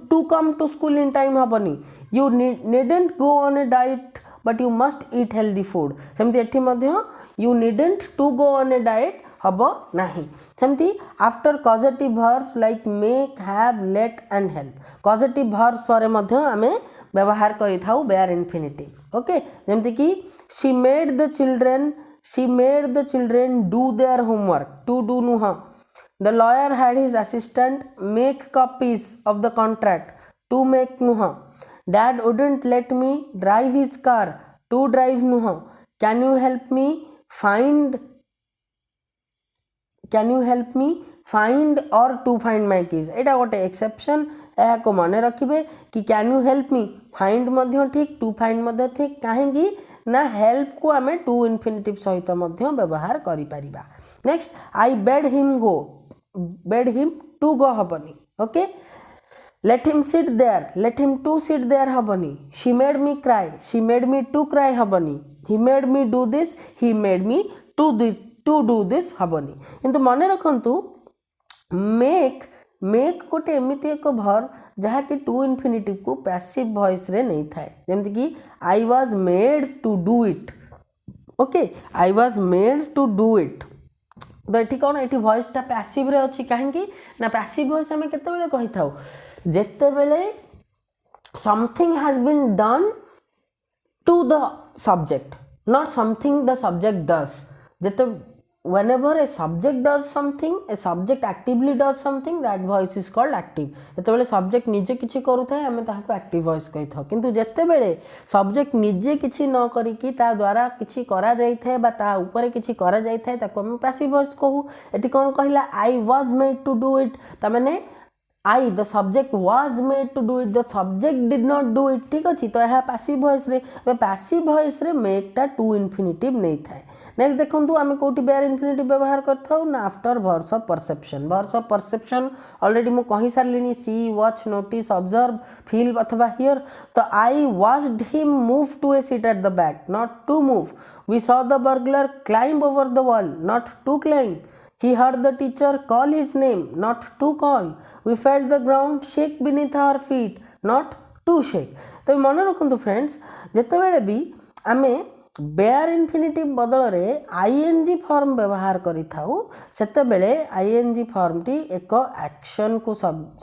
to come to school in time habani you needn't go on a diet but you must eat healthy food semti ethi madhya you needn't to go on a diet habo nahi semti after causative verbs like make have let and help causative verbs pare madhya ame व्यवहार करि थाउ bear infinitive okay जेमति कि she made the children do their homework to do nuha The lawyer had his assistant make copies of the contract to make nuha. Dad wouldn't let me drive his car to drive nuha. Can you help me find or to find my keys? एटा गोटे exception एहा को माने रखिबे कि can you help me find मध्य ठीक to find मध्य ठीक काहेकि ना हेल्प को आमे टू इन्फिनिटिव सहित मध्य व्यवहार करि परिबा next I bade him to go हबनी okay let him sit there, let him to sit there habani, she made me cry, she made me to cry habani, he made me do this, he made me to do this habani। किंतु मने रखंतु make गोटे एमती एक भर जहाँकि to infinitive को passive voice रे नहीं थाए, जमती कि I was made to do it, okay I was made to do it. तो ये कौन ये वॉइसटा पैसिव रे अच्छी कहीं ना पैसिव वॉइस आम केते कही था जेतेबेले something has been done to the subject not something the subject does. जेते whenever a subject does something, a subject actively does something, that voice is called active। जेतेबेले सब्जेक्ट निजे किछि करूथाय आमे ताहाको एक्टिव वॉइस कहि थाउ, किंतु जेतेबेले सब्जेक्ट निजे किछि न करिकि ता द्वारा किछि करा जाई थाए बा ता ऊपर किछि करा जाई थाए ताको आमे पैसिव वॉइस कहू। एटी कोन कहिला I was made to do it, ता माने I the subject was made to do it, the subject did not do it, ठीक अछि। तो यह पैसिव वॉइस रे पैसिव वॉइस रे मेक टा टू इनफिनिटिव नहीं थाए। नेक्स्ट देखंतु आमे कोठी बेयर इनफिनिटिव व्यवहार करथाउ ना after verbs of perception. Verbs of perception already मु कहि सारलिनी see watch notice observe feel अथवा हियर। तो I watched him move to a seat at the back, not to move. We saw the burglar climb over the wall, not to climb. He heard the teacher call his name, not to call. We felt the ground shake beneath our feet, not to shake। तो मन रखु friends जितेबाला भी आम bare infinitive बदल में ING form व्यवहार करिथाउ सेतेबेले ING form T एक action को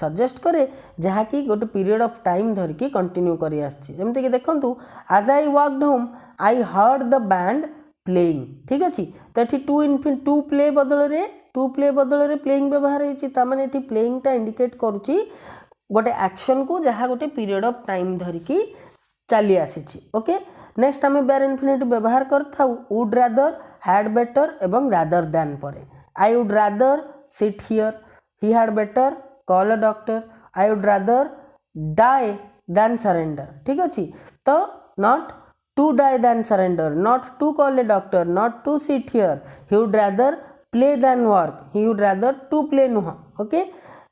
सजेस्ट करे जहाँकि गोटे पीरियड ऑफ टाइम धरिकी कंटिन्यू करी आछि। जेमति कि देखंतु आज I walked home I heard the band playing, ठीक अच्छे। तो ये टू प्ले बदल रे प्लेइंग व्यवहार होने ये प्लेइंगटा इंडिकेट करुच्ची गोटे एक्शन को जहाँ गोटे पीरियड ऑफ टाइम धरिकी चली आसी। ओके नेक्स्ट आम बेयर इनफिनिटिव व्यवहार करथाउ वुड रादर, हैड बेटर एवं रादर दैन परे। I would rather sit here, he had better call a doctor, I would rather die than surrender, ठीक अच्छे। तो not to die than surrender, not to call a doctor, not to sit here, he would rather play than work, he would rather to play nuha। okay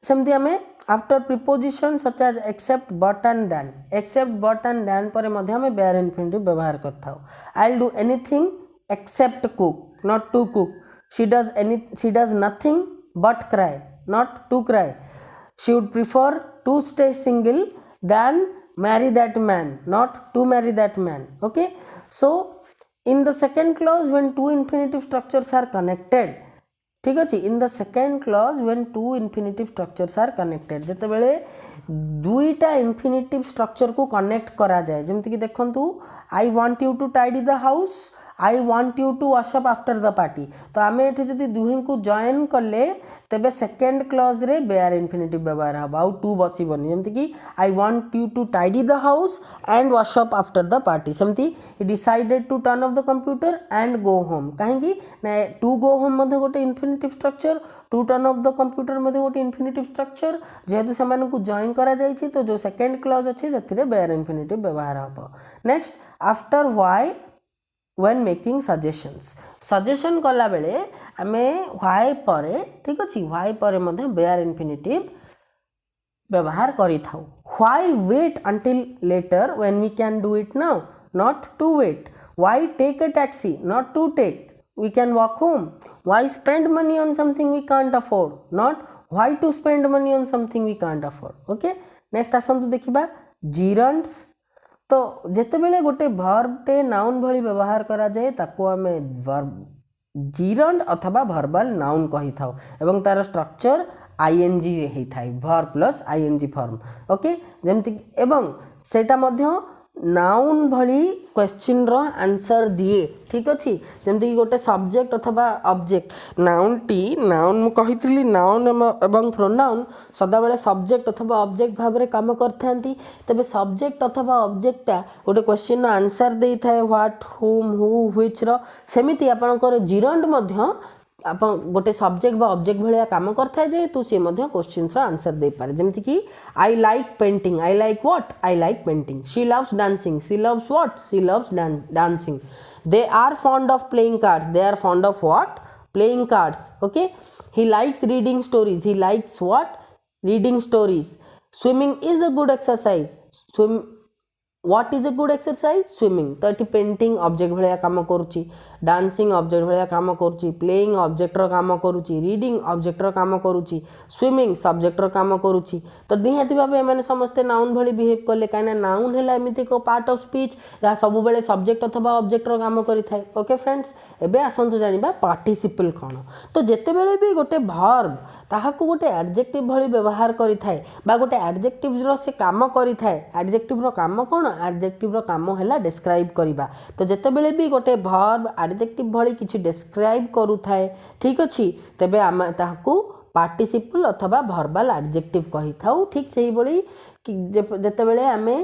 सेमती आमे after preposition such as except but and than, except but and than पर मध्य आमे bare infinitive व्यवहार करथाउ। I will do anything except cook, not to cook. She does nothing but cry, not to cry. She would prefer to stay single than marry that man, not to marry that man। okay so in the second clause when two infinitive structures are connected, ठीक अच्छे। in the second clause when two infinitive structures are connected जेतेबेले दुईटा infinitive structure को connect करा जाए जमती कि देखंतु I want you to tidy the house, I want you to wash up after the party. तो आम ये जदि दुही को जॉइन कले तेबे सेकेंड क्लॉज रे बेयर इनफिनिटिव व्यवहार हम आउ टू बसबनी जमती कि I want you to tidy the house and wash up after the party. सेमती he decided to turn off the computer and go home, कहीं टू गो होम गोटे infinitive structure, to turn off the computer गोटे infinitive structure. जेहेतु से join करा जायछि तो जो second clause अच्छी से बेयर इनफिनिटिव व्यवहार हम। Next after why when making suggestions, suggestion कला बेले आमे why परे, ठीक अच्छे, why परे मध्य बेयर इनफिनिटिव व्यवहार करी थाउ। why wait until later when we can do it now, not to wait। why take a taxi, not to take, we can walk home। why spend money on something we can't afford, not why to spend money on something we can't afford। okay next आसंतु देखिबा gerunds। तो जेतेबेले गोटे वर्बटे noun भली व्यवहार करा जाए ताको आमे वर्ब जीरंड अथवा वर्बल नाउन कही थाउ एवं तार स्ट्रक्चर आईएनजी रे ही थाई, verb plus ING form. Okay जेमति एवं सेटा मध्य नाउन भली क्वेश्चन रो आंसर दिए, ठीक अच्छे। जमती गोटे सब्जेक्ट अथवा ऑब्जेक्ट, नाउन टी नाउन मु कहितली नाउन एवं प्रोनाउन सदाबेले सब्जेक्ट अथवा ऑब्जेक्ट भाव में काम करथांती। तबे सब्जेक्ट अथवा ऑब्जेक्टटा गोटे क्वेश्चन रो आंसर देई थाए व्हाट, हुम, हु, व्हिच रो। सेमिति आपनकर जिरंड मध्य आप गोटे सब्जेक्ट बा ऑब्जेक्ट भाया काम करता है जेहेतु सी क्वेश्चन आंसर दे पारे। जमती कि I like painting, I like what, I like painting. She loves dancing, she loves what, she loves dancing. They are fond of playing cards, they are fond of what, playing cards. Okay he likes reading stories, he likes what, reading stories. Swimming is a good exercise swim what is a good exercise swimming तो ये painting object भाया काम करुच्ची dancing object भाया काम करुच्ची playing ऑब्जेक्टर काम करुच्ची reading ऑब्जेक्टर काम करुच्ची swimming सब्जेक्टर काम करुच्ची तो निहाती भाव एम समस्ते नाउन भली बिहेव कले कहीं नाउन है एमती एक पार्ट ऑफ स्पीच जहाँ सब बेले सब्जेक्ट अथवा ऑब्जेक्टर काम करें ओके फ्रेंड्स एबे आसतु जानिबा पार्टिसिपल कौन तो जिते बेले भी गोटे भर्ब ताहाकू गोटे एडजेक्टिव भली व्यवहार करिथाए बा गोटे एडजेक्टिव रो से काम करिथाए एडजेक्टिव रो काम कौन एडजेक्टिव रो काम हैला डिस्क्राइब करिबा तो जिते बेले भी गोटे भर्ब एडजेक्टिव भली किछि डिस्क्राइब करूथाए ठीक अछि तबे आम ताहाकू पार्टिसिपल अथवा भर्बल एडजेक्टिव कहि थाउ ठीक सेही बळी जिते बेले आमे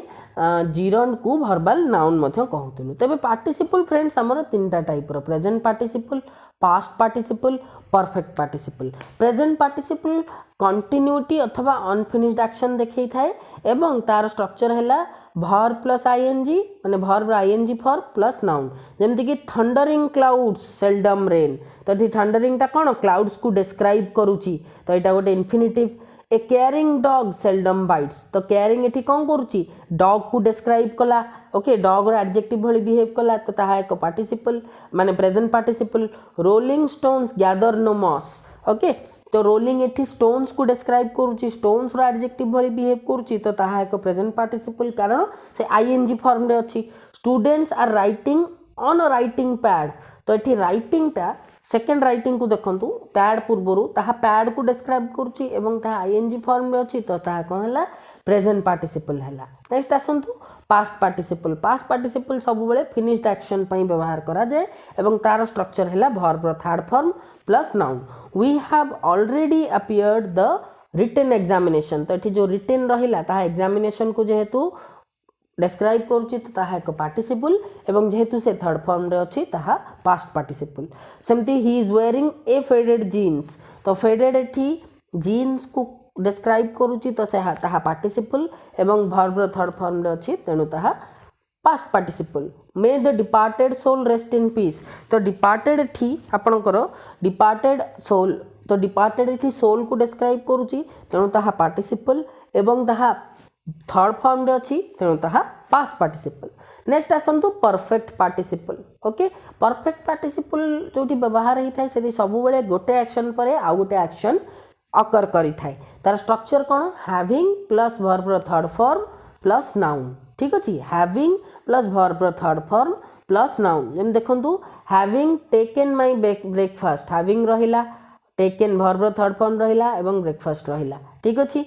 जीरंड को भर्बल नाउन मध्य कहूलु तेज पार्टिसिपल फ्रेंड्स आमर तीनटा type present participle past participle perfect participle present participle continuity अथवा अनफिनिश्ड एक्शन देखई थाए एवं तार स्ट्रक्चर हैला भर्ब प्लस आईएनजी माने verb ING form plus noun जेमति कि थंडरिंग क्लाउड्स सेल्डम रेन तो ये थंडरिंग टा कौन क्लाउड्स को डिस्क्राइब करूची तो यहाँ गोटे infinitive a caring dog seldom bites तो केयरिंग एठी कौन करूची डॉग को डिस्क्राइब कला ओके डॉग रो एडजेक्टिव भली बिहेव कला तो ताहा एक पार्टिसिपल माने present participle rolling stones gather no moss okay तो रोलिंग एठी स्टोन्स को डिस्क्राइब करूची स्टोन्स रो एडजेक्टिव भली बिहेव करूची तो ताहा एक प्रेजेंट पार्टिसिपल कारण से आईएनजी फॉर्म रे अछि students are writing on a writing pad तो एठी राइटिंग टा सेकेंड राइटिंग को देखंतु पैड पूर्वरु ताहा पैड को डिस्क्राइब करूची एवं ताहा आईएनजी फॉर्म रे अछि तो ताहा कोन हला प्रेजेंट पार्टिसिपल हला नेक्स्ट आसंतु पास्ट पार्टिसिपल सब बेले फिनिश्ड एक्शन पई व्यवहार करा जाए एवं तार स्ट्रक्चर हैला वर्ब रो third form plus noun we have already appeared the written examination तो एठी जो रिटन रहिला ताहा एग्जामिनेशन को जेहेतु डिस्क्राइब करूची तो ताहा एक पार्टिसिपल एवं जेहेतु से थर्ड फॉर्म रे अछि ताहा पास्ट पार्टिसिपल सेमती he is wearing a faded jeans तो फेडेड एठी जीन्स को डिस्क्राइब करूची तो से ताहा पार्टिसिपल एवं वर्ब रो थर्ड फॉर्म रे अछि तेनु ताहा past participle may the departed soul rest in peace तो डिपार्टेड एठी आपनकर डिपार्टेड सोल तो डिपार्टेड एठी सोल को डिस्क्राइब करूची तेनु ताहा पार्टिसिपल एवं ताहा थर्ड फॉर्म रे अछि तेनु ताहा पास्ट पार्टिसिपल नेक्स्ट आसंतु perfect participle okay perfect participle जोटी व्यवहार हेइ थाए सेदी सब बेले गोटे एक्शन परे आ गोटे एक्शन अकर करी थाए तार स्ट्रक्चर कौन हैविंग प्लस वर्ब रो थर्ड फॉर्म प्लस नाउन ठीक अछि हैविंग प्लस वर्ब रो थर्ड फॉर्म प्लस नाउन जेम देखंतु having taken my breakfast having रहिला टेकन वर्ब रो थर्ड फॉर्म रहिला एवं ब्रेकफास्ट रहिला ठीक अछि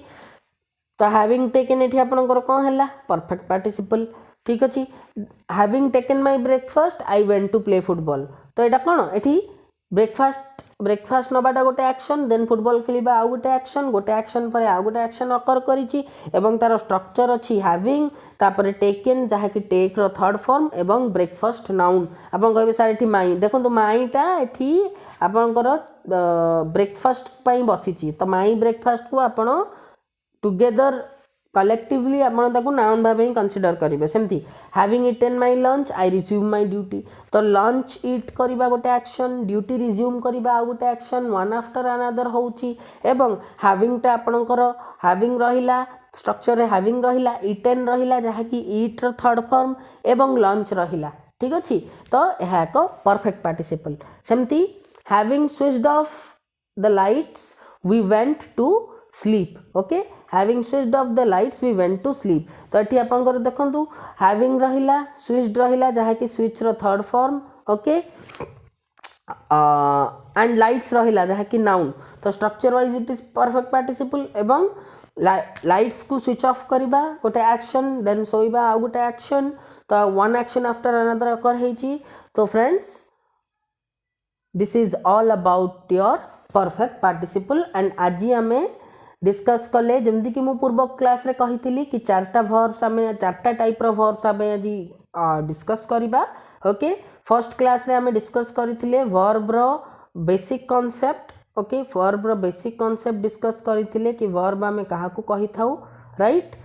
तो हैविंग टेकन एठी आपनकर कोन हैला परफेक्ट पार्टिसिपल ठीक अछि having taken my breakfast I went to play football तो एटा कोन एठी ब्रेकफास्ट नबाटा गोटे एक्शन देन फुटबॉल खेलिबा आ गोटे एक्शन पर आ गोटे एक्शन अकर करिछि एवं तार स्ट्रक्चर अछि हैविंग तापर टेकन जहा कि टेक रो थर्ड फॉर्म एवं ब्रेकफास्ट नाउन आपन कहबे सार एठी माई देखंतु माईटा एठी आपनकर ब्रेकफास्ट पई बसिछि तो माई ब्रेकफास्ट को आपन टुगेदर कलेक्टिवली आपण ताकू नाउन भाबे ही कंसीडर करिवे सेमती having eaten my lunch I resume my duty तो लंच ईट करिबा गोटे एक्शन ड्यूटी रिज्यूम करिबा आ गोटे एक्शन वन आफ्टर अनदर होउची एवं हैविंग ता आपणकर हैविंग रहिला स्ट्रक्चर रे हैविंग रहिला इटन रहिला जहा कि ईट रो थर्ड फॉर्म एवं लंच रहिला ठीक अछि तो एहा एक परफेक्ट पार्टिसिपल सेमती having switched off the lights we went to sleep okay having switched off the lights we went to sleep तो एठी आपनकर देखंतु हैविंग रहिला स्विच्ड रहिला जहा कि स्विच रो third form okay and lights रहिला जहा कि नाउन तो structure wise it is perfect participle एवं लाइट्स को स्विच ऑफ करिबा गोटे एक्शन देन सोइबा आ गोटे एक्शन तो वन एक्शन आफ्टर अनदर अकर हेची तो friends this is all about your perfect participle and आज हमें डिस्कस कले जमती कि मु पूर्व क्लास रे कहितली कि चारटा वर्ब्स हमें चारटा टाइप रो वर्ब्स हमें आज डिस्कस करिबा ओके फर्स्ट क्लास रे हमें डिस्कस करथिले वर्ब रो बेसिक कांसेप्ट ओके वर्ब रो बेसिक कांसेप्ट डिस्कस करथिले कि वर्ब हमें काहा को कहि थाउ right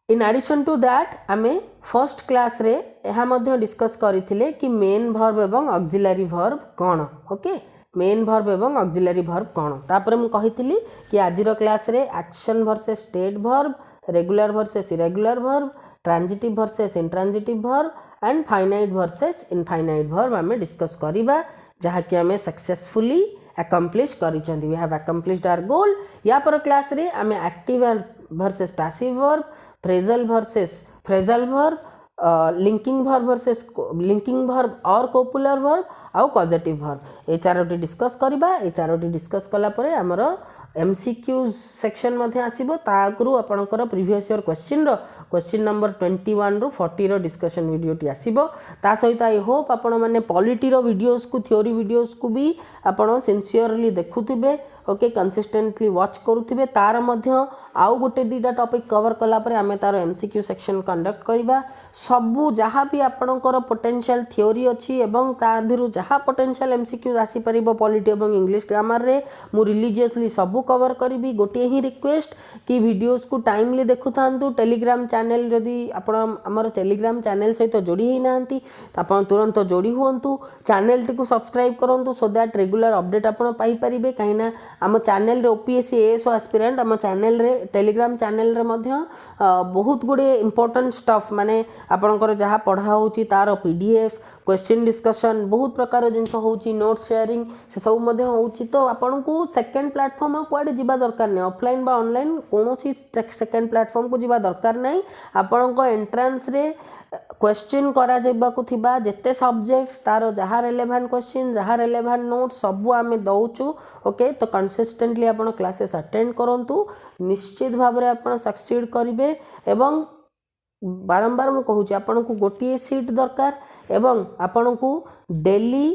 in addition to that हमें फर्स्ट क्लास रे एहा मध्ये डिस्कस करथिले कि मेन वर्ब एवं ऑक्सिलरी वर्ब कोन ओके मेन भर्ब एवं ऑक्सिलरी भर्ब कौन तापर मु कहितली कि आजिर क्लास रे action versus state verb regular versus irregular verb transitive versus intransitive verb and finite versus infinite verb आम डिस्कस करवा जहाँकि आम सक्सेसफुली accomplish करिसेंती we have accomplished our goal या पर क्लास रे आम active versus passive verb phrasal verb linking verb versus linking verb or copular verb आउ कॉजेटिव वर्ब ए चारोटी डिस्कस करबा ए चारोटी डिस्कस कला परे हमर एमसीक्यू सेक्शन मध्ये आसीबो ताकरू आपनकर प्रीवियस ईयर क्वेश्चन नंबर 21 रु 40 रो डिस्कशन वीडियो टी आसीबो ता सहित आई होप आपण माने पॉलिटी रो वीडियोस को थ्योरी वीडियोस को भी आपण सिंसियरली देखुथिबे ओके कंसिस्टेंटली वॉच करुथिबे तार मध्य आउ गोटे दीटा टॉपिक कवर कला परे आमे तार एमसीक्यू सेक्शन कंडक्ट करिबा सबु जहाँ भी आपणकर पोटेंशियल थ्योरी अछि एवं तादिरु जहाँ पोटेंशियल एमसीक्यू आसी परिबो पॉलिटी एवं इंग्लिश ग्रामर रे मु रिलीजियसली सबु कवर करिबी गोटे ही रिक्वेस्ट कि वीडियोस को टाइमली देखुथांतु टेलीग्राम चैनल जदि आपण हमर टेलीग्राम चैनल सहित जोड़ी ही नांती आपण तुरंत जोड़ी हुंतु चैनल टी को सब्सक्राइब करंतु सो दैट रेगुलर अपडेट आपण पाई परिबे काइना आम चैनल रे ओपीएससी एएसओ एस्पिरेंट आम चैनल रे टेलीग्राम चैनल रे मध्य बहुत गुडे इंपोर्टेंट स्टफ माने आपनकर जहाँ पढ़ा होची तार पीडीएफ क्वेश्चन डिस्कशन बहुत प्रकार जिनस होची नोट शेयरिंग से सब मध्य होची तो आपन को सेकंड प्लेटफॉर्म कुआडे जिबा दरकार नै ऑफलाइन बा ऑनलाइन कोनोसी सेकंड प्लेटफॉर्म को जिबा दरकार नै आपन को एंट्रेंस रे क्वेश्चन करा जेबाकु थिबा जेते सब्जेक्ट्स तारो जहाँ रेलेवेंट क्वेश्चन जहाँ रेलेवेंट नोट सबु आमे दउचु ओके तो कंसिस्टेंटली आपण क्लासेस अटेंड करंतु निश्चित भाव रे आपण सक्सीड करिवे एवं बारंबार मु कहूँ आपन को गोटे सीट दरकार एवं आपन को डेली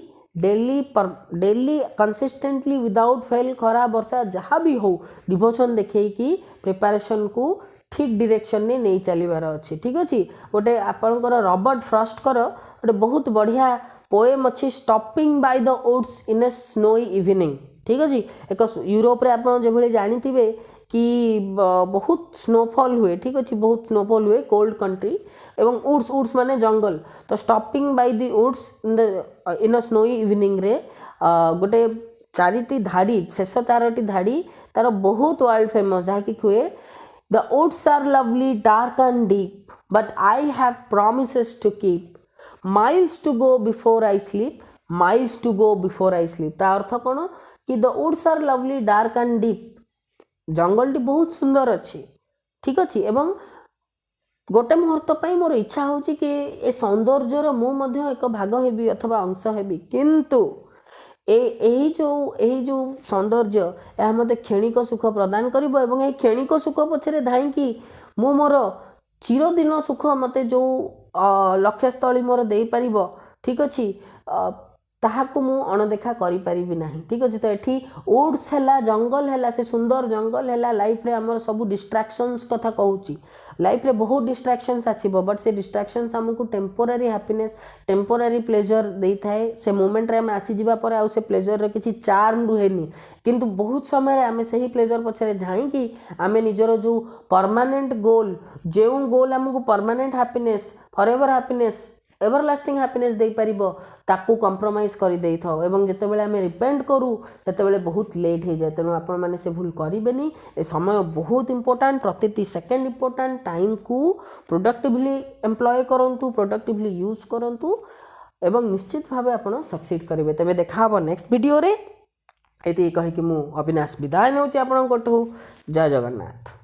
कंसिस्टेंटली विदाउट फेल खरा वर्षा जहाँ भी हो डिवोशन देखई कि प्रिपरेशन को ठीक डायरेक्शन ने नहीं चलीबार अच्छी ठीक अच्छे गोटे आपणकर रॉबर्ट फ्रॉस्ट कर गोटे बहुत बढ़िया पोएम अच्छी stopping by the woods in a snowy evening ठीक अच्छे एक यूरोप रे आपन जो भले जानिथिबे कि बहुत स्नोफॉल हुए ठीक अच्छे बहुत स्नोफॉल हुए कोल्ड कंट्री एवं वुड्स माने जंगल तो stopping by the woods in a snowy evening रे गोटे चारिटी धाड़ी शेष चारोटी धाड़ी तार बहुत वर्ल्ड फेमस जहाँ कि हुए The woods are lovely, dark and deep, but I have promises to keep. Miles to go before I sleep, miles to go before I sleep. ता अर्थ कौन कि the woods are lovely, dark and deep. Jungle T बहुत सुंदर अच्छी ठीक अच्छी एवं गोटे मुहूर्त पाई मोर इच्छा होची कि ए सौंदर्यर मु मध्य एक भाग हेबी अथवा अंश हेबी किंतु यही जो सौंदर्य यह मत क्षणिक सुख प्रदान करिबो एवं ए क्षणिक सुख पछरे धाई कि मु मोर चिरदिन सुख मते जो लक्ष्यस्थली मोर देई परिबो ठीक अछि ताहाकु मु अणदेखा करि परिबि नाही ठीक अछि तो एठी वुड्स हैला जंगल हैला से सुंदर जंगल हैला लाइफ रे हमर सब डिस्ट्रैक्शंस कथा कहूची लाइफ रे बहुत डिस्ट्रैक्शंस आछिबो बट से डिस्ट्रैक्शंस हमकु टेम्पोररी हैप्पीनेस टेम्पोररी प्लेजर देई थाए से मोमेंट रे हम आसी जिबा पर आ से प्लेजर रे किछि चार्म रुहेनी किंतु बहुत समय रे हमें सही प्लेजर पछरे जाई कि हमें निजरो जो परमानेंट गोल जेउ गोल हमकु permanent happiness forever happiness everlasting happiness दे परिबो ताकू कंप्रोमाइज करि देई थाओ एवं जते बेले हमें रिपेंट करू तते बेले बहुत लेट हो जाए तेणु आपण माने से भूल करिबेनी ए समय बहुत इंपोर्टेंट प्रतिटी सेकंड इंपोर्टेंट टाइम को प्रोडक्टिवली एम्प्लॉय करंतु प्रोडक्टिवली यूज करंतु एवं निश्चित भावे आपण सक्सीड करिवे तबे देखा हबो नेक्स्ट वीडियो रे एति कहि कि मु अविनाश विदाय नउची आपण कोठू जय जगन्नाथ।